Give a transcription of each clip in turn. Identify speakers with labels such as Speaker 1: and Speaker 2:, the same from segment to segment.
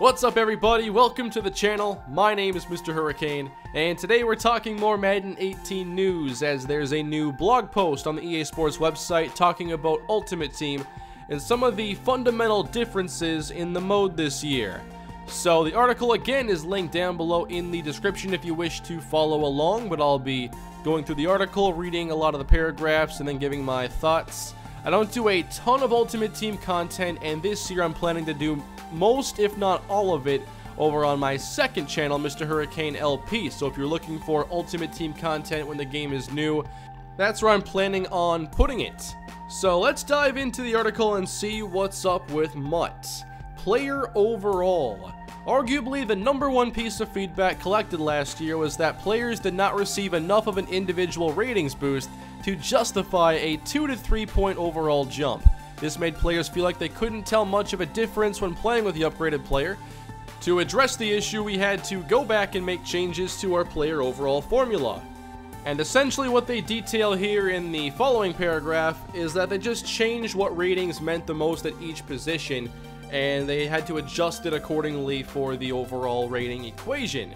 Speaker 1: What's up everybody, welcome to the channel. My name is MrHurriicane, and today we're talking more Madden 18 news as there's a new blog post on the EA Sports website talking about Ultimate Team and some of the fundamental differences in the mode this year. So the article again is linked down below in the description if you wish to follow along, but I'll be going through the article, reading a lot of the paragraphs, and then giving my thoughts. I don't do a ton of Ultimate Team content, and this year I'm planning to do most, if not all of it, over on my second channel, MrHurriicane LP. So if you're looking for Ultimate Team content when the game is new, that's where I'm planning on putting it. So let's dive into the article and see what's up with MUT. Player overall. Arguably, the #1 piece of feedback collected last year was that players did not receive enough of an individual ratings boost to justify a 2 to 3 point overall jump. This made players feel like they couldn't tell much of a difference when playing with the upgraded player. To address the issue, we had to go back and make changes to our player overall formula. And essentially what they detail here in the following paragraph is that they just changed what ratings meant the most at each position, and they had to adjust it accordingly for the overall rating equation.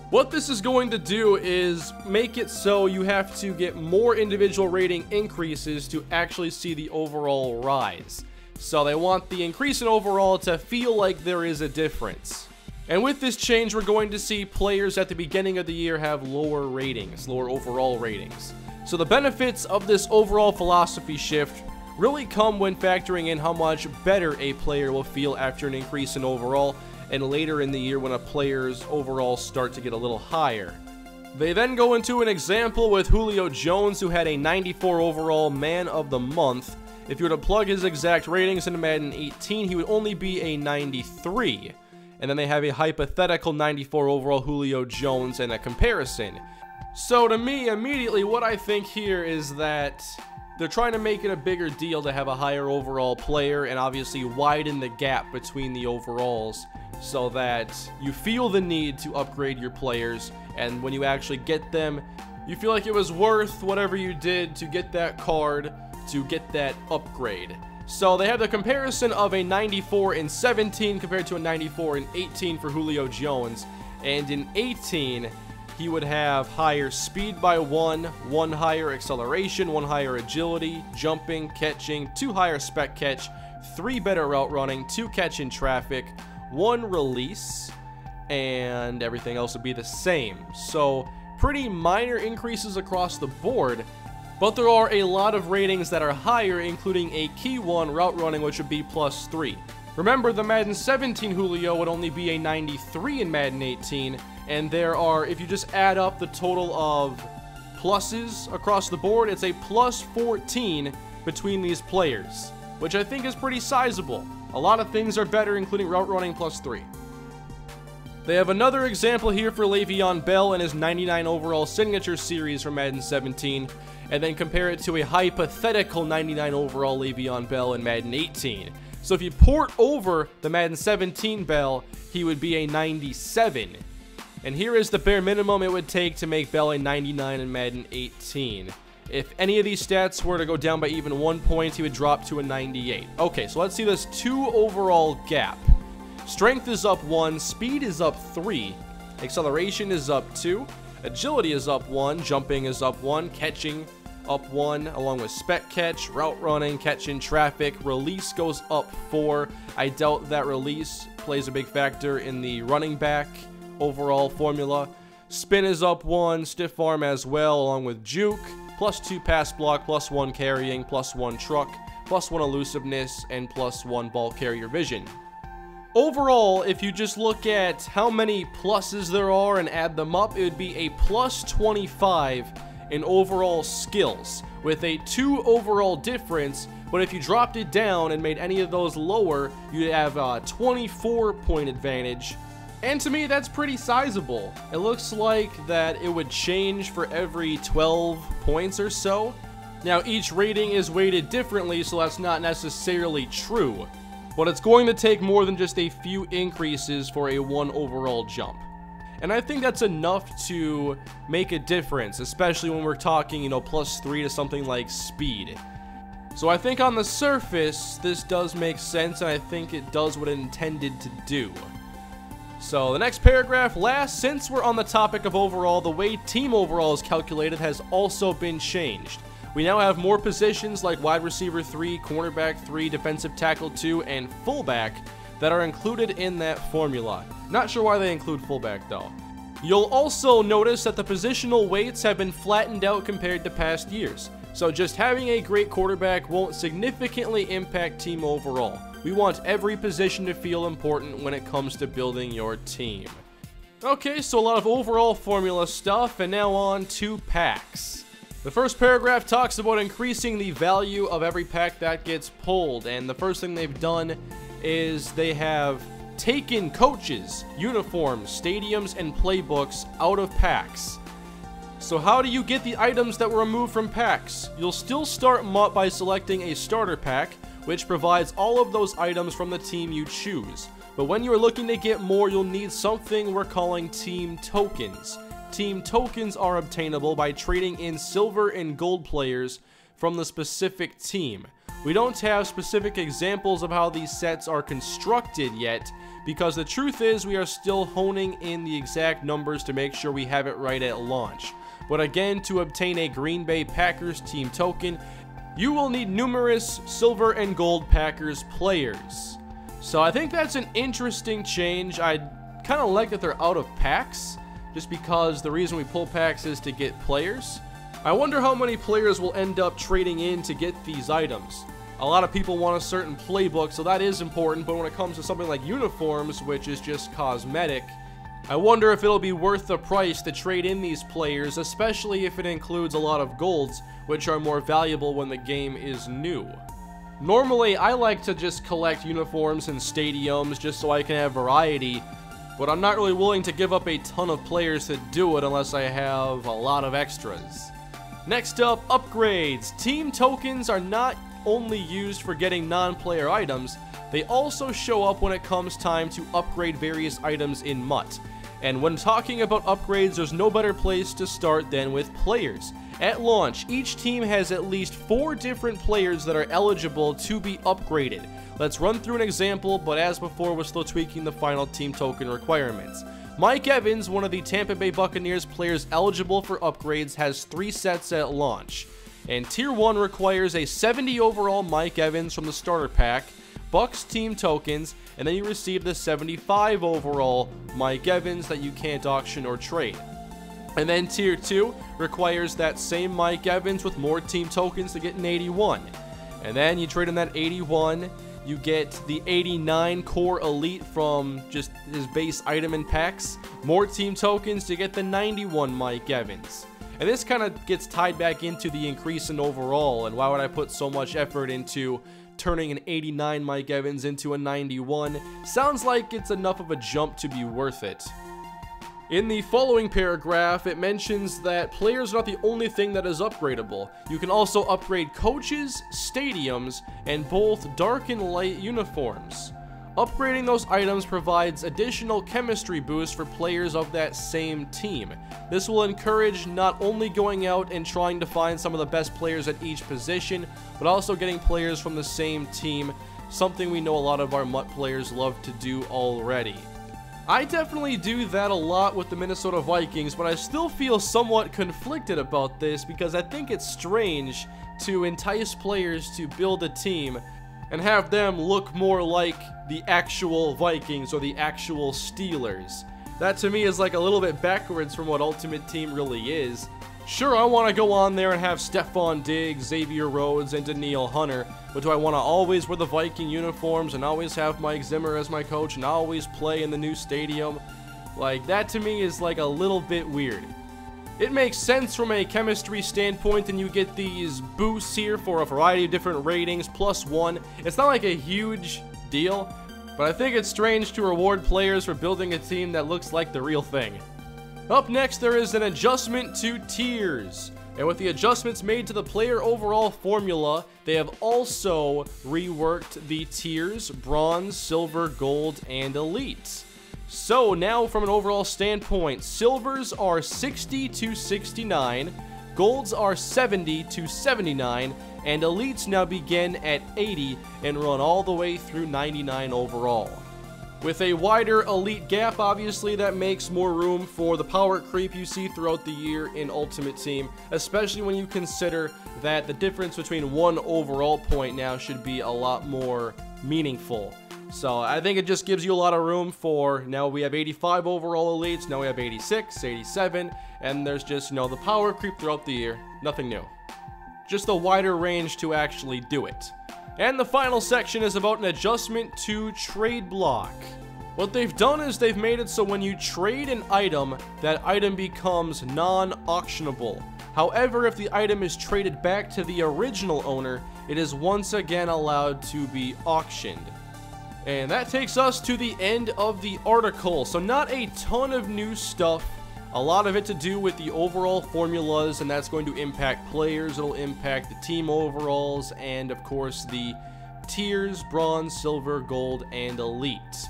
Speaker 1: What this is going to do is make it so you have to get more individual rating increases to actually see the overall rise. So they want the increase in overall to feel like there is a difference. And with this change, we're going to see players at the beginning of the year have lower ratings, lower overall ratings. So the benefits of this overall philosophy shift really come when factoring in how much better a player will feel after an increase in overall, and later in the year when a player's overall start to get a little higher. They then go into an example with Julio Jones, who had a 94 overall Man of the Month. If you were to plug his exact ratings into Madden 18, he would only be a 93. And then they have a hypothetical 94 overall Julio Jones and a comparison. So to me, immediately what I think here is that they're trying to make it a bigger deal to have a higher overall player and obviously widen the gap between the overalls so that you feel the need to upgrade your players, and when you actually get them, you feel like it was worth whatever you did to get that card, to get that upgrade. So they have the comparison of a 94 in 17 compared to a 94 in 18 for Julio Jones, and in 18 he would have higher speed by 1 higher acceleration, 1 higher agility, jumping, catching, 2 higher spec catch, 3 better route running, 2 catch in traffic, 1 release, and everything else would be the same. So pretty minor increases across the board, but there are a lot of ratings that are higher, including a key one, route running, which would be +3. Remember, the Madden 17 Julio would only be a 93 in Madden 18, and there are, if you just add up the total of pluses across the board, it's a +14 between these players, which I think is pretty sizable. A lot of things are better, including route running +3. They have another example here for Le'Veon Bell and his 99 overall signature series from Madden 17, and then compare it to a hypothetical 99 overall Le'Veon Bell in Madden 18. So if you port over the Madden 17 Bell, he would be a 97. And here is the bare minimum it would take to make Bell a 99 in Madden 18. If any of these stats were to go down by even 1 point, he would drop to a 98. Okay, so let's see this 2 overall gap. Strength is up 1, speed is up 3, acceleration is up 2, agility is up 1, jumping is up 1, catching up 1, along with spec catch, route running, catch in traffic, release goes up 4. I doubt that release plays a big factor in the running back overall formula. Spin is up 1, stiff arm as well, along with juke, +2 pass block, +1 carrying, +1 truck, +1 elusiveness, and +1 ball carrier vision. Overall, if you just look at how many pluses there are and add them up, it would be a +25 in overall skills, with a 2 overall difference. But if you dropped it down and made any of those lower, you'd have a 24-point advantage. And to me, that's pretty sizable. It looks like that it would change for every 12 points or so. Now, each rating is weighted differently, so that's not necessarily true. But it's going to take more than just a few increases for a 1 overall jump. And I think that's enough to make a difference, especially when we're talking, +3 to something like speed. So I think on the surface, this does make sense, and I think it does what it intended to do. So the next paragraph, since we're on the topic of overall, the way team overall is calculated has also been changed. We now have more positions like wide receiver 3, cornerback 3, defensive tackle 2, and fullback that are included in that formula. Not sure why they include fullback though. You'll also notice that the positional weights have been flattened out compared to past years. So just having a great quarterback won't significantly impact team overall. We want every position to feel important when it comes to building your team. Okay, so a lot of overall formula stuff, and now on to packs. The first paragraph talks about increasing the value of every pack that gets pulled, and the first thing they've done is they have taken coaches, uniforms, stadiums, and playbooks out of packs. So how do you get the items that were removed from packs? You'll still start by selecting a starter pack, which provides all of those items from the team you choose. But when you're looking to get more, you'll need something we're calling team tokens. Team tokens are obtainable by trading in silver and gold players from the specific team. We don't have specific examples of how these sets are constructed yet, because the truth is we are still honing in the exact numbers to make sure we have it right at launch. But again, to obtain a Green Bay Packers team token, you will need numerous silver and gold Packers players. So I think that's an interesting change. I kind of like that they're out of packs, just because the reason we pull packs is to get players. I wonder how many players will end up trading in to get these items. A lot of people want a certain playbook, so that is important, but when it comes to something like uniforms, which is just cosmetic, I wonder if it'll be worth the price to trade in these players, especially if it includes a lot of golds, which are more valuable when the game is new. Normally, I like to just collect uniforms and stadiums just so I can have variety, but I'm not really willing to give up a ton of players to do it unless I have a lot of extras. Next up, upgrades. Team tokens are not only used for getting non-player items, they also show up when it comes time to upgrade various items in MUT. And when talking about upgrades, there's no better place to start than with players. At launch, each team has at least 4 different players that are eligible to be upgraded. Let's run through an example, but as before, we're still tweaking the final team token requirements. Mike Evans, one of the Tampa Bay Buccaneers players eligible for upgrades, has 3 sets at launch. And Tier 1 requires a 70 overall Mike Evans from the starter pack, Bucs team tokens, and then you receive the 75 overall Mike Evans that you can't auction or trade. And then Tier 2 requires that same Mike Evans with more team tokens to get an 81. And then you trade in that 81, you get the 89 core elite from just his base item in packs, more team tokens to get the 91 Mike Evans. And this kind of gets tied back into the increase in overall, and why would I put so much effort into turning an 89 Mike Evans into a 91? Sounds like it's enough of a jump to be worth it. In the following paragraph, it mentions that players are not the only thing that is upgradable. You can also upgrade coaches, stadiums, and both dark and light uniforms. Upgrading those items provides additional chemistry boosts for players of that same team. This will encourage not only going out and trying to find some of the best players at each position, but also getting players from the same team, something we know a lot of our MUT players love to do already. I definitely do that a lot with the Minnesota Vikings, but I still feel somewhat conflicted about this because I think it's strange to entice players to build a team and have them look more like the actual Vikings or the actual Steelers. That to me is like a little bit backwards from what Ultimate Team really is. Sure, I want to go on there and have Stephon Diggs, Xavier Rhodes, and Danielle Hunter, but do I want to always wear the Viking uniforms and always have Mike Zimmer as my coach and always play in the new stadium? Like, that to me is like a little bit weird. It makes sense from a chemistry standpoint, and you get these boosts here for a variety of different ratings, +1. It's not like a huge deal, but I think it's strange to reward players for building a team that looks like the real thing. Up next, there is an adjustment to tiers. And with the adjustments made to the player overall formula, they have also reworked the tiers: bronze, silver, gold, and elite. So now from an overall standpoint, silvers are 60 to 69, golds are 70 to 79, and elites now begin at 80 and run all the way through 99 overall. With a wider elite gap, obviously, that makes more room for the power creep you see throughout the year in Ultimate Team, especially when you consider that the difference between one overall point now should be a lot more meaningful. So I think it just gives you a lot of room for, now we have 85 overall elites, now we have 86, 87, and there's just, you know, the power creep throughout the year. Nothing new. Just a wider range to actually do it. And the final section is about an adjustment to trade block. What they've done is they've made it so when you trade an item, that item becomes non-auctionable. However, if the item is traded back to the original owner, it is once again allowed to be auctioned. And that takes us to the end of the article. So not a ton of new stuff. A lot of it to do with the overall formulas, and that's going to impact players, it'll impact the team overalls, and of course the tiers, bronze, silver, gold, and elite.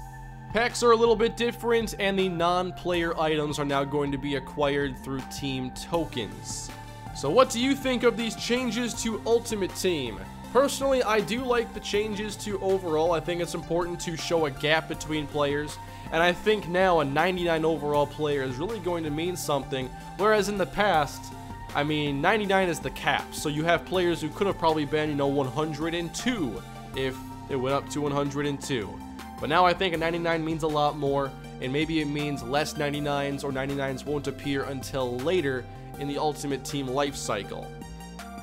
Speaker 1: Packs are a little bit different, and the non-player items are now going to be acquired through team tokens. So what do you think of these changes to Ultimate Team? Personally, I do like the changes to overall. I think it's important to show a gap between players. And I think now a 99 overall player is really going to mean something, whereas in the past, I mean, 99 is the cap. So you have players who could have probably been, you know, 102 if it went up to 102. But now I think a 99 means a lot more, and maybe it means less 99s, or 99s won't appear until later in the Ultimate Team life cycle.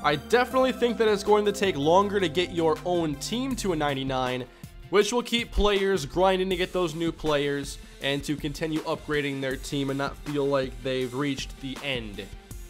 Speaker 1: I definitely think that it's going to take longer to get your own team to a 99, which will keep players grinding to get those new players and to continue upgrading their team and not feel like they've reached the end,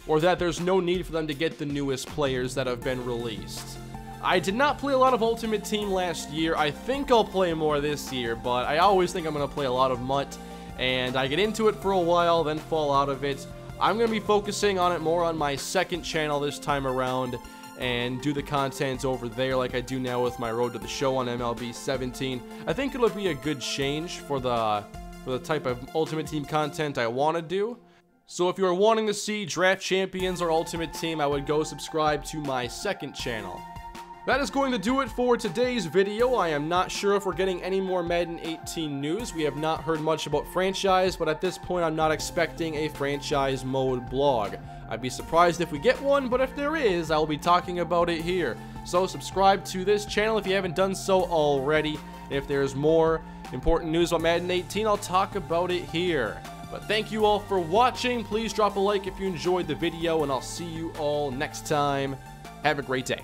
Speaker 1: or that there's no need for them to get the newest players that have been released. I did not play a lot of Ultimate Team last year. I think I'll play more this year, but I always think I'm going to play a lot of MUT, and I get into it for a while, then fall out of it. I'm going to be focusing on it more on my second channel this time around, and do the content over there like I do now with my Road to the Show on MLB 17. I think it'll be a good change for the type of Ultimate Team content I want to do. So if you're wanting to see Draft Champions or Ultimate Team, I would go subscribe to my second channel. That is going to do it for today's video. I am not sure if we're getting any more Madden 18 news. We have not heard much about Franchise, but at this point I'm not expecting a Franchise mode blog. I'd be surprised if we get one, but if there is, I will be talking about it here. So subscribe to this channel if you haven't done so already. And if there's more important news about Madden 18, I'll talk about it here. But thank you all for watching. Please drop a like if you enjoyed the video, and I'll see you all next time. Have a great day.